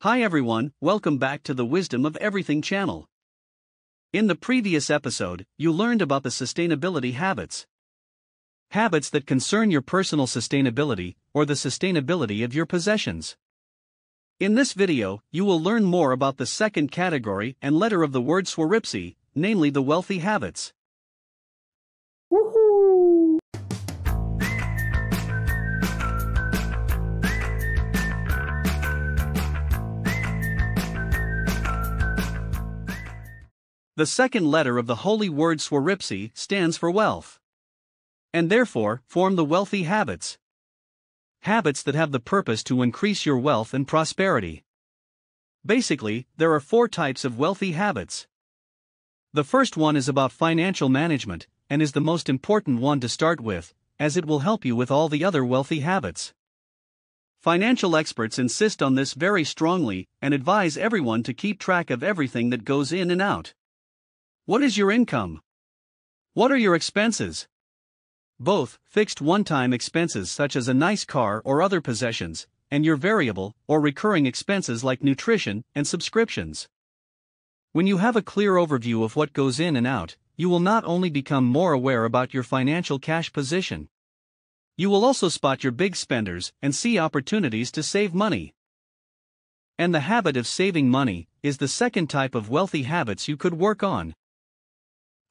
Hi everyone, welcome back to the Wisdom of Everything channel. In the previous episode, you learned about the sustainability habits. Habits that concern your personal sustainability, or the sustainability of your possessions. In this video, you will learn more about the second category and letter of the word Swaropsi, namely the wealthy habits. Woohoo! The second letter of the holy word Swaropsi stands for wealth, and therefore form the wealthy habits. Habits that have the purpose to increase your wealth and prosperity. Basically, there are 4 types of wealthy habits. The first one is about financial management, and is the most important one to start with, as it will help you with all the other wealthy habits. Financial experts insist on this very strongly and advise everyone to keep track of everything that goes in and out. What is your income? What are your expenses? Both fixed one-time expenses such as a nice car or other possessions, and your variable or recurring expenses like nutrition and subscriptions. When you have a clear overview of what goes in and out, you will not only become more aware about your financial cash position, you will also spot your big spenders and see opportunities to save money. And the habit of saving money is the second type of wealthy habits you could work on.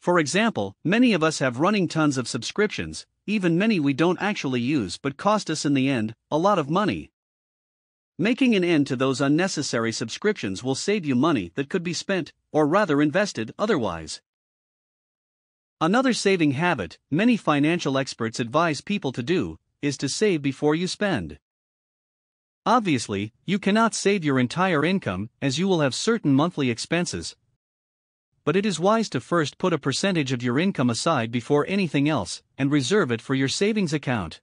For example, many of us have running tons of subscriptions, even many we don't actually use but cost us in the end a lot of money. Making an end to those unnecessary subscriptions will save you money that could be spent, or rather invested, otherwise. Another saving habit many financial experts advise people to do is to save before you spend. Obviously, you cannot save your entire income as you will have certain monthly expenses, but it is wise to first put a percentage of your income aside before anything else and reserve it for your savings account.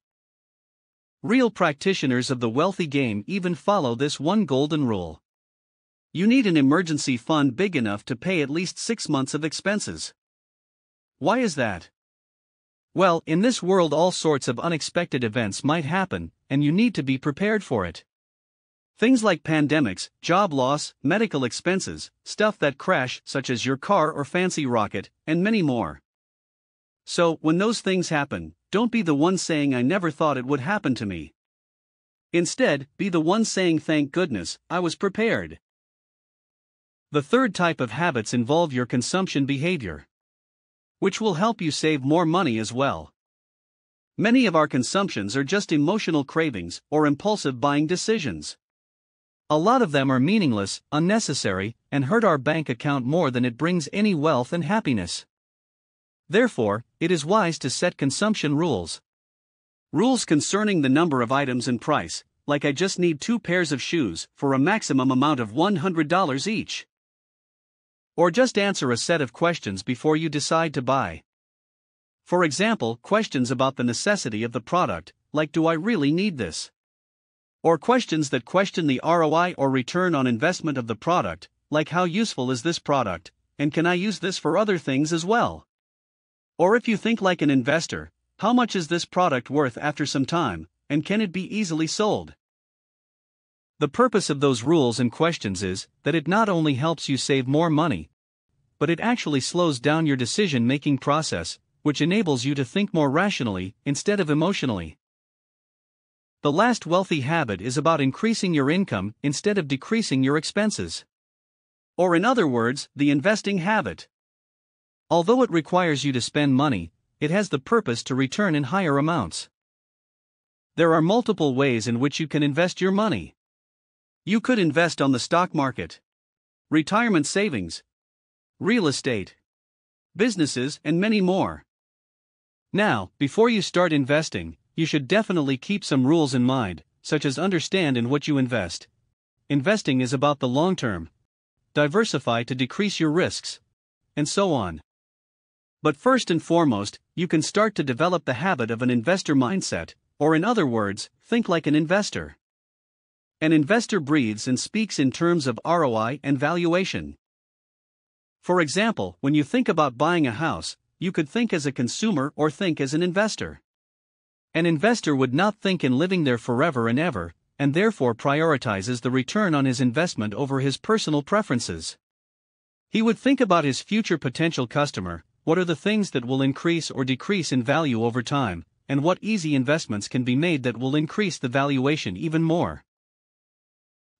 Real practitioners of the wealthy game even follow this one golden rule. You need an emergency fund big enough to pay at least 6 months of expenses. Why is that? Well, in this world all sorts of unexpected events might happen, and you need to be prepared for it. Things like pandemics, job loss, medical expenses, stuff that crash such as your car or fancy rocket, and many more. So, when those things happen, don't be the one saying I never thought it would happen to me. Instead, be the one saying thank goodness, I was prepared. The third type of habits involve your consumption behavior, which will help you save more money as well. Many of our consumptions are just emotional cravings or impulsive buying decisions. A lot of them are meaningless, unnecessary, and hurt our bank account more than it brings any wealth and happiness. Therefore, it is wise to set consumption rules. Rules concerning the number of items and price, like I just need 2 pairs of shoes for a maximum amount of $100 each. Or just answer a set of questions before you decide to buy. For example, questions about the necessity of the product, like do I really need this? Or questions that question the ROI or return on investment of the product, like how useful is this product, and can I use this for other things as well? Or if you think like an investor, how much is this product worth after some time, and can it be easily sold? The purpose of those rules and questions is that it not only helps you save more money, but it actually slows down your decision-making process, which enables you to think more rationally instead of emotionally. The last wealthy habit is about increasing your income instead of decreasing your expenses. Or in other words, the investing habit. Although it requires you to spend money, it has the purpose to return in higher amounts. There are multiple ways in which you can invest your money. You could invest on the stock market, retirement savings, real estate, businesses, and many more. Now, before you start investing, you should definitely keep some rules in mind, such as understand in what you invest. Investing is about the long term. Diversify to decrease your risks, and so on. But first and foremost, you can start to develop the habit of an investor mindset, or in other words, think like an investor. An investor breathes and speaks in terms of ROI and valuation. For example, when you think about buying a house, you could think as a consumer or think as an investor. An investor would not think in living there forever and ever, and therefore prioritizes the return on his investment over his personal preferences. He would think about his future potential customer, what are the things that will increase or decrease in value over time, and what easy investments can be made that will increase the valuation even more.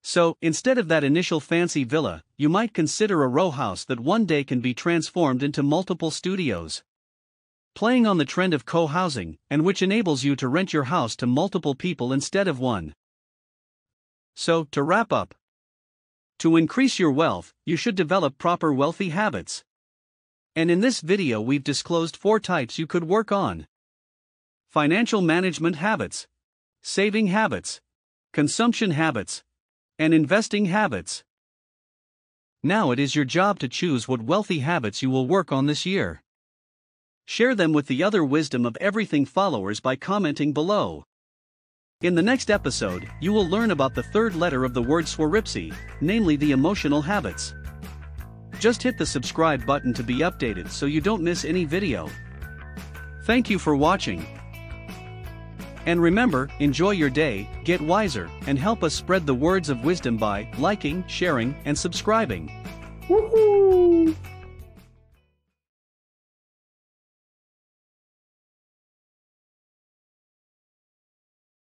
So, instead of that initial fancy villa, you might consider a row house that one day can be transformed into multiple studios. Playing on the trend of co-housing, and which enables you to rent your house to multiple people instead of one. So, to wrap up, to increase your wealth, you should develop proper wealthy habits. And in this video we've disclosed 4 types you could work on. Financial management habits, saving habits, consumption habits, and investing habits. Now it is your job to choose what wealthy habits you will work on this year. Share them with the other Wisdom of Everything followers by commenting below. In the next episode, you will learn about the 3rd letter of the word Swarovski, namely the emotional habits. Just hit the subscribe button to be updated so you don't miss any video. Thank you for watching. And remember, enjoy your day, get wiser, and help us spread the words of wisdom by liking, sharing, and subscribing. Woohoo!